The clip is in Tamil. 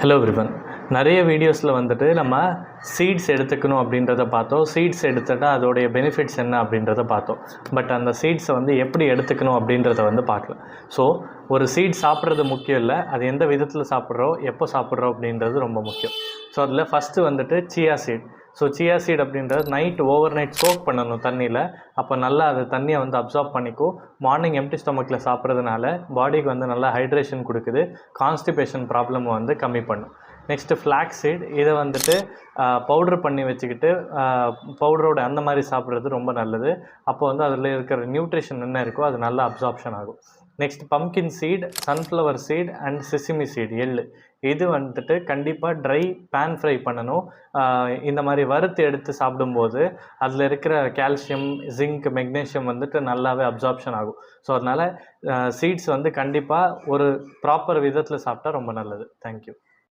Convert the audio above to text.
Hello everyone. நிறைய வீடியோஸில் வந்துட்டு நம்ம சீட்ஸ் எடுத்துக்கணும் அப்படின்றத பார்த்தோம். சீட்ஸ் எடுத்துட்டா அதோடைய பெனிஃபிட்ஸ் என்ன அப்படின்றத பார்த்தோம். பட் அந்த சீட்ஸை வந்து எப்படி எடுத்துக்கணும் அப்படின்றத வந்து பார்க்கல. ஸோ ஒரு சீட் சாப்பிட்றது முக்கியம் இல்லை, அது எந்த விதத்தில் சாப்பிட்றோம், எப்போ சாப்பிட்றோம் அப்படின்றது ரொம்ப முக்கியம். ஸோ அதில் ஃபஸ்ட்டு வந்துட்டு chia seed. So chia seed அப்படின்றது ஓவர் நைட் சோக் பண்ணணும் தண்ணியில். அப்போ நல்லா அது தண்ணியை வந்து அப்சார்ப் பண்ணிக்கும். மார்னிங் எம்டி ஸ்டொமக்கில் சாப்பிட்றதுனால பாடிக்கு வந்து நல்லா ஹைட்ரேஷன் கொடுக்குது, கான்ஸ்டிபேஷன் ப்ராப்ளம் வந்து கம்மி பண்ணும். Next flax seed. இதை வந்துட்டு பவுட்ரு பண்ணி வச்சுக்கிட்டு பவுடரோட அந்த மாதிரி சாப்பிட்றது ரொம்ப நல்லது. அப்போ வந்து அதில் இருக்கிற நியூட்ரிஷன் என்ன இருக்கோ அது நல்லா அப்சார்ப்ஷன் ஆகும். Next pumpkin seed, sunflower seed and sesame seed, எள்ளு. இது வந்துட்டு கண்டிப்பாக ட்ரை பேன் ஃப்ரை பண்ணணும். இந்த மாதிரி வறுத்து எடுத்து சாப்பிடும்போது அதில் இருக்கிற கால்சியம், ஜிங்க், மெக்னீஷியம் வந்துட்டு நல்லாவே அப்சார்ப்ஷன் ஆகும். ஸோ அதனால் சீட்ஸ் வந்து கண்டிப்பாக ஒரு ப்ராப்பர் விதத்தில் சாப்பிட்டா ரொம்ப நல்லது. தேங்க்யூ.